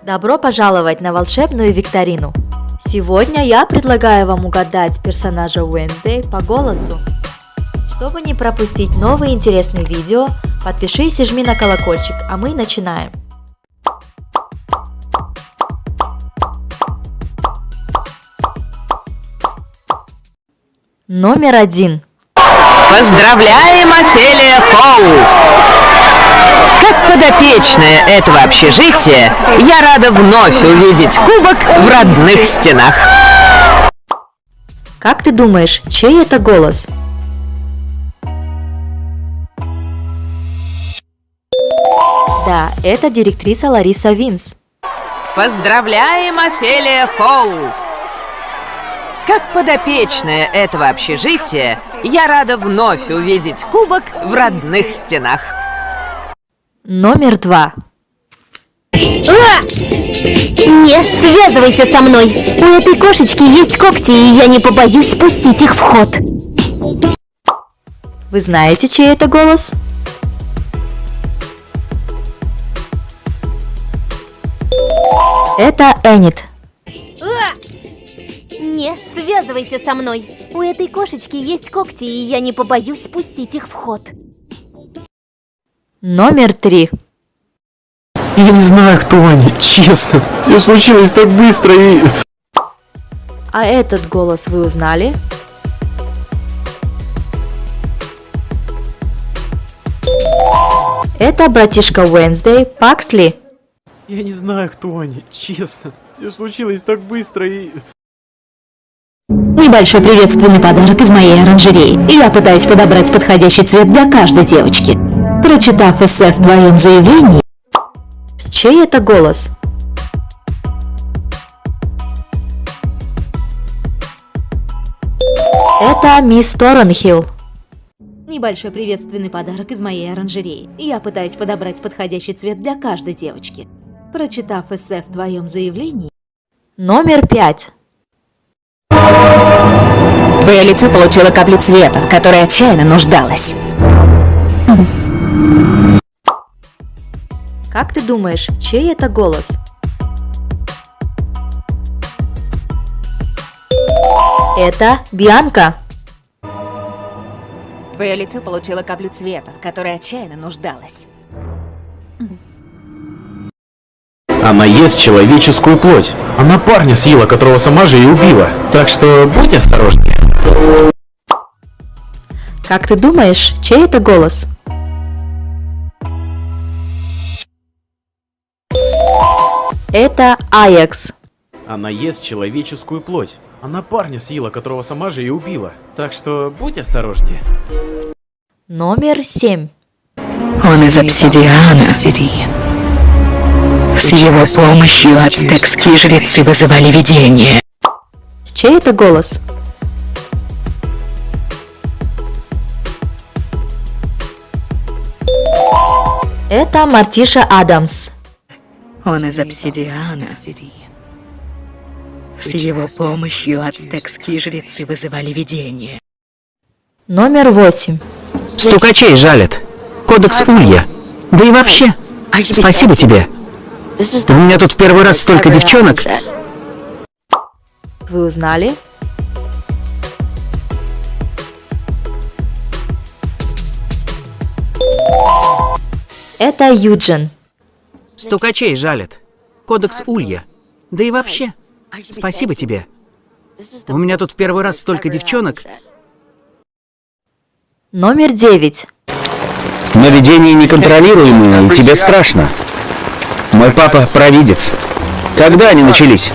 Добро пожаловать на волшебную викторину! Сегодня я предлагаю вам угадать персонажа Wednesday по голосу. Чтобы не пропустить новые интересные видео, подпишись и жми на колокольчик, а мы начинаем. Номер 1. Поздравляем, Офелия Холл! Как подопечная этого общежития, я рада вновь увидеть кубок в родных стенах. Как ты думаешь, чей это голос? Да, это директриса Лариса Вимс. Поздравляем, Офелия Холл! Как подопечная этого общежития, я рада вновь увидеть кубок в родных стенах. Номер 2. Не связывайся со мной! У этой кошечки есть когти, и я не побоюсь спустить их в ход. Вы знаете, чей это голос? Это Энит. Не связывайся со мной! У этой кошечки есть когти, и я не побоюсь спустить их в ход. Номер 3. Я не знаю, кто они, честно. Все случилось так быстро и... А этот голос вы узнали? Это братишка Wednesday, Паксли. Я не знаю, кто они, честно. Все случилось так быстро и... Небольшой приветственный подарок из моей оранжереи. Я пытаюсь подобрать подходящий цвет для каждой девочки. Прочитав эссе в твоем заявлении... Чей это голос? Это мисс Торнхилл. Небольшой приветственный подарок из моей оранжереи. Я пытаюсь подобрать подходящий цвет для каждой девочки. Прочитав эссе в твоем заявлении... Номер 5. Твое лицо получило каплю цвета, в которой отчаянно нуждалась. Как ты думаешь, чей это голос? Это Бианка. Твое лицо получило каплю цвета, в которой отчаянно нуждалась. Она ест человеческую плоть. Она парня съела, которого сама же и убила. Так что будь осторожнее. Как ты думаешь, чей это голос? Это Аякс. Она ест человеческую плоть. Она парня съела, которого сама же и убила. Так что будь осторожнее. Номер 7. Он из обсидиана. С его помощью ацтекские жрецы вызывали видения. Чей это голос? Это Мартиша Адамс. Он из обсидиана. С его помощью ацтекские жрецы вызывали видения. Номер 8. Стукачей жалят. Кодекс Улья. Да и вообще, спасибо тебе. У меня тут в первый раз столько девчонок. Вы узнали? Это Юджин. Стукачей жалят. Кодекс Улья. Да и вообще, спасибо тебе. У меня тут в первый раз столько девчонок. Номер 9. Наведение неконтролируемое, и тебе страшно. Мой папа провидец. Когда они начались?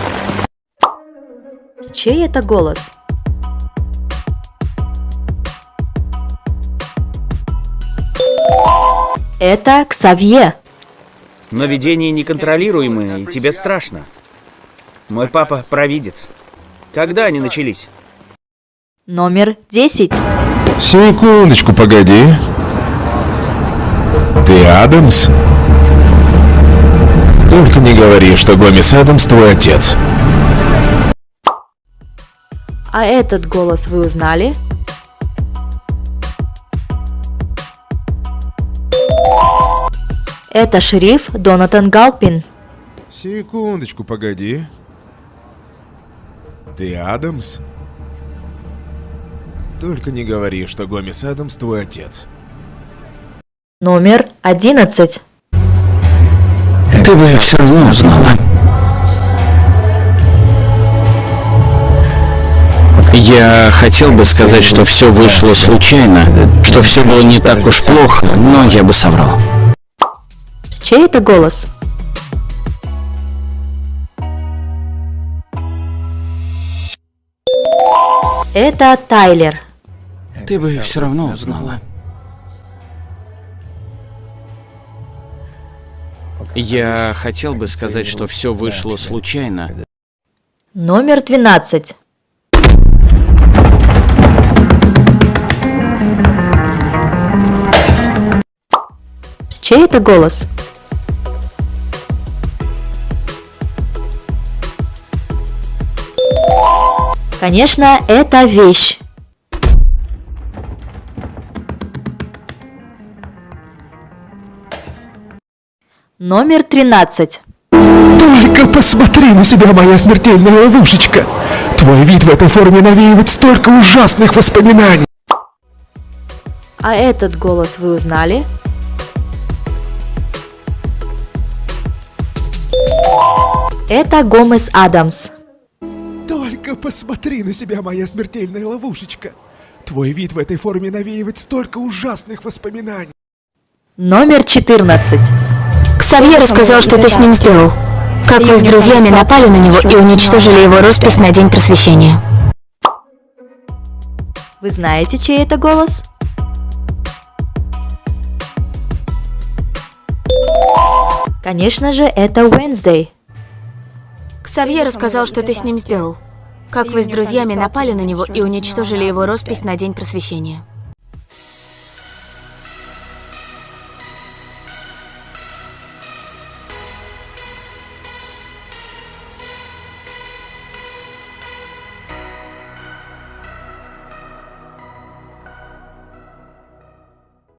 Чей это голос? Это Ксавье. Наведение неконтролируемое, и тебе страшно. Мой папа провидец. Когда они начались? Номер 10. Секундочку, погоди. Ты Адамс? Только не говори, что Гомес Адамс твой отец. А этот голос вы узнали? Это шериф Донатан Галпин. Секундочку, погоди. Ты Адамс? Только не говори, что Гомес Адамс твой отец. Номер 11. Ты бы все равно узнала. Я хотел бы сказать, что все вышло случайно, что все было не так уж плохо, но я бы соврал. Чей это голос? Это Тайлер. Ты бы все равно узнала. Я хотел бы сказать, что все вышло случайно. Номер 12. Чей это голос? Конечно, это вещь. Номер 13. Только посмотри на себя, моя смертельная ловушечка! Твой вид в этой форме навеивает столько ужасных воспоминаний! А этот голос вы узнали? Это Гомес Адамс. Только посмотри на себя, моя смертельная ловушечка! Твой вид в этой форме навеивает столько ужасных воспоминаний! Номер 14. Ксавье рассказал, что ты с ним сделал. Как вы с друзьями напали на него и уничтожили его роспись на День Просвещения. Вы знаете, чей это голос? Конечно же, это Wednesday. Ксавье рассказал, что ты с ним сделал. Как вы с друзьями напали на него и уничтожили его роспись на День Просвещения.